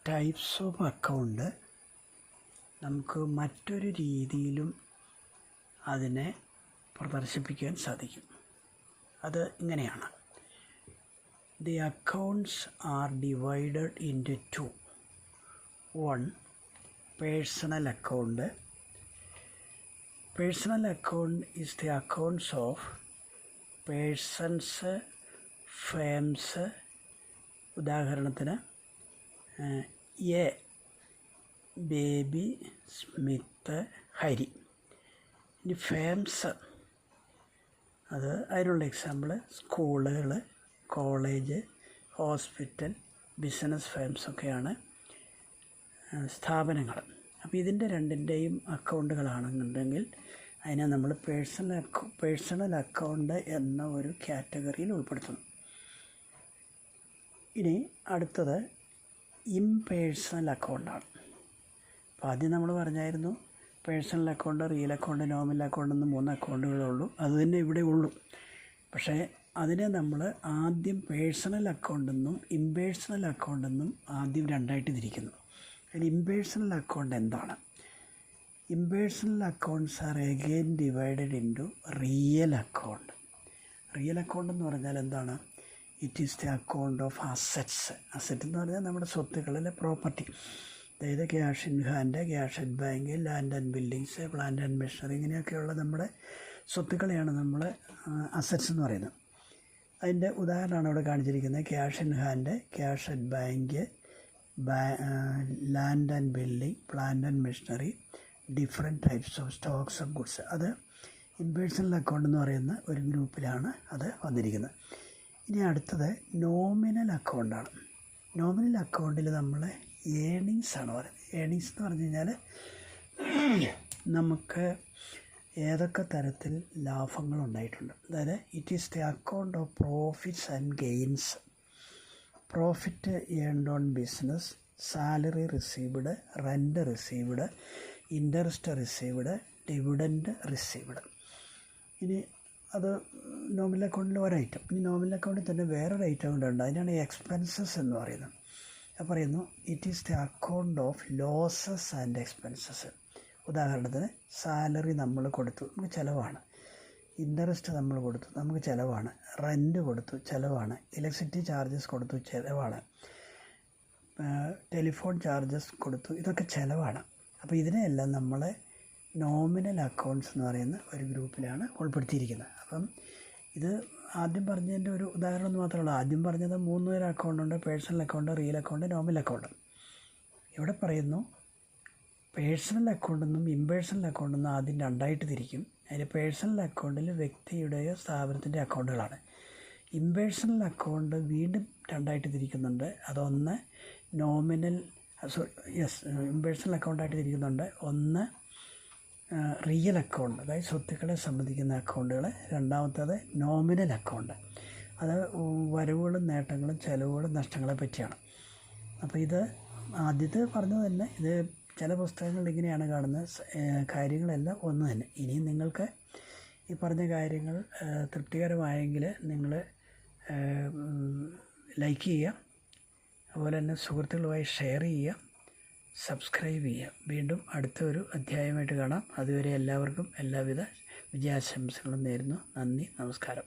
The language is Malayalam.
ടൈപ്സ് ഓഫ് അക്കൗണ്ട് നമുക്ക് മറ്റൊരു രീതിയിലും അതിനെ പ്രദർശിപ്പിക്കാൻ സാധിക്കും. അത് ഇങ്ങനെയാണ്. The accounts are divided into two. One, personal account. Personal account is the accounts of persons, firms. ഉദാഹരണത്തിന് എ, ബേബി, സ്മിത്ത്, ഹരി. ഇനി ഫേംസ്, അത് അതിനുള്ള എക്സാമ്പിൾ സ്കൂളുകൾ, കോളേജ്, ഹോസ്പിറ്റൽ, ബിസിനസ് ഫേംസൊക്കെയാണ് സ്ഥാപനങ്ങൾ. അപ്പോൾ ഇതിൻ്റെ രണ്ടിൻ്റെയും അക്കൗണ്ടുകളാണെന്നുണ്ടെങ്കിൽ അതിനെ നമ്മൾ പേഴ്സണൽ അക്കൗണ്ട് എന്ന ഒരു കാറ്റഗറിയിൽ ഉൾപ്പെടുത്തുന്നു. ഇനി അടുത്തത് ഇംപേഴ്സണൽ അക്കൗണ്ടാണ്. അപ്പോൾ ആദ്യം നമ്മൾ പറഞ്ഞായിരുന്നു personal account, real account, nominal account എന്ന് 3 അക്കൗണ്ടുകളേ ഉള്ളൂ. അത് തന്നെ ഇവിടെ ഉള്ളൂ. പക്ഷേ അതിനെ നമ്മൾ ആദ്യം പേഴ്സണൽ അക്കൗണ്ടെന്നും ഇംപേഴ്സണൽ അക്കൗണ്ടെന്നും ആദ്യം രണ്ടായിട്ട് തിരിക്കുന്നു. അതിൽ ഇംപേഴ്സണൽ അക്കൗണ്ട് എന്താണ്? Impersonal accounts are again divided into real account. Real account എന്ന് പറഞ്ഞാൽ എന്താണ്? It is the account of assets. Asset എന്ന് പറഞ്ഞാൽ നമ്മുടെ സ്വത്തുക്കളിലെ പ്രോപ്പർട്ടി. അതായത് cash in hand, cash at bank, land and buildings, plant and machinery, ഇങ്ങനെയൊക്കെയുള്ള നമ്മുടെ സ്വത്തുക്കളെയാണ് നമ്മൾ അസറ്റ്സ് എന്ന് പറയുന്നത്. അതിൻ്റെ ഉദാഹരണമാണ് ഇവിടെ കാണിച്ചിരിക്കുന്നത്. Cash in hand, cash at bank, land and building, plant and machinery, different types of Stokes of goods. അത് ഇംപേഴ്സണൽ അക്കൗണ്ട് എന്ന് പറയുന്ന ഒരു ഗ്രൂപ്പിലാണ് അത് വന്നിരിക്കുന്നത്. ഇനി അടുത്തത് നോമിനൽ അക്കൗണ്ടാണ്. നോമിനൽ അക്കൗണ്ടിൽ നമ്മൾ ഏണിങ്സ് ആണ് പറയുന്നത്. ഏണിങ്സ് എന്ന് പറഞ്ഞു കഴിഞ്ഞാൽ നമുക്ക് ഏതൊക്കെ തരത്തിൽ ലാഭങ്ങൾ ഉണ്ടായിട്ടുണ്ട്. അതായത് it is the account of profits and gains. Profit earned on business, salary received, rent received, interest received, dividend received. ഇനി അത് നോമിനൽ അക്കൗണ്ടിൽ ഒരൈറ്റം. ഇനി നോമിനൽ അക്കൗണ്ടിൽ തന്നെ വേറൊരു ഐറ്റം കൂടെ ഉണ്ട്. അതിനാണ് എക്സ്പെൻസസ് എന്ന് പറയുന്നത്. അത് പറയുന്നു it is the account of losses and expenses. ഉദാഹരണത്തിന് സാലറി നമ്മൾ കൊടുത്തു, നമുക്ക് ചിലവാണ്. ഇൻട്രസ്റ്റ് നമ്മൾ കൊടുത്തു, നമുക്ക് ചിലവാണ്. റെൻറ്റ് കൊടുത്തു, ചിലവാണ്. ഇലക്ട്രിസിറ്റി ചാർജസ് കൊടുത്തു, ചിലവാണ്. ടെലിഫോൺ ചാർജസ് കൊടുത്തു, ഇതൊക്കെ ചിലവാണ്. അപ്പോൾ ഇതിനെയെല്ലാം നമ്മൾ നോമിനൽ അക്കൗണ്ട്സ് എന്ന് പറയുന്ന ഒരു ഗ്രൂപ്പിലാണ് ഉൾപ്പെടുത്തിയിരിക്കുന്നത്. അപ്പം ഇത് ആദ്യം പറഞ്ഞതിൻ്റെ ഒരു ഉദാഹരണം എന്ന് മാത്രമേ ഉള്ളൂ. ആദ്യം പറഞ്ഞത് 3 തരം അക്കൗണ്ടുണ്ട്: personal account, real account, nominal account. ഇവിടെ പറയുന്നു പേഴ്സണൽ അക്കൗണ്ടെന്നും ഇംപേഴ്സണൽ അക്കൗണ്ടെന്നും ആദ്യം രണ്ടായിട്ട് തിരിക്കും. അതിൽ പേഴ്സണൽ അക്കൗണ്ടിൽ വ്യക്തിയുടെയോ സ്ഥാപനത്തിൻ്റെ അക്കൗണ്ടുകളാണ്. ഇംപേഴ്സണൽ അക്കൗണ്ട് വീണ്ടും രണ്ടായിട്ട് തിരിക്കുന്നുണ്ട്. അതൊന്ന് ഇംപേഴ്സണൽ അക്കൗണ്ടായിട്ട് തിരിക്കുന്നുണ്ട്. ഒന്ന് റിയൽ അക്കൗണ്ട്, അതായത് സ്വത്തുക്കളെ സംബന്ധിക്കുന്ന അക്കൗണ്ടുകൾ. രണ്ടാമത്തേത് നോമിനൽ അക്കൗണ്ട്, അത് വരവുകളും നേട്ടങ്ങളും ചെലവുകളും നഷ്ടങ്ങളെ പറ്റിയാണ്. അപ്പോൾ ഇത് ആദ്യത്തെ പറഞ്ഞത് തന്നെ, ഇത് ചില പുസ്തകങ്ങളിൽ ഇങ്ങനെയാണ് കാണുന്നത്. കാര്യങ്ങളെല്ലാം ഒന്ന് തന്നെ. ഇനിയും നിങ്ങൾക്ക് ഈ പറഞ്ഞ കാര്യങ്ങൾ തൃപ്തികരമായെങ്കിൽ നിങ്ങൾ ലൈക്ക് ചെയ്യുക, അതുപോലെ തന്നെ സുഹൃത്തുക്കളുമായി ഷെയർ ചെയ്യുക, സബ്സ്ക്രൈബ് ചെയ്യുക. വീണ്ടും അടുത്ത ഒരു അധ്യായമായിട്ട് കാണാം. അതുവരെ എല്ലാവർക്കും എല്ലാവിധ വിജയാശംസകളും നേരുന്നു. നന്ദി, നമസ്കാരം.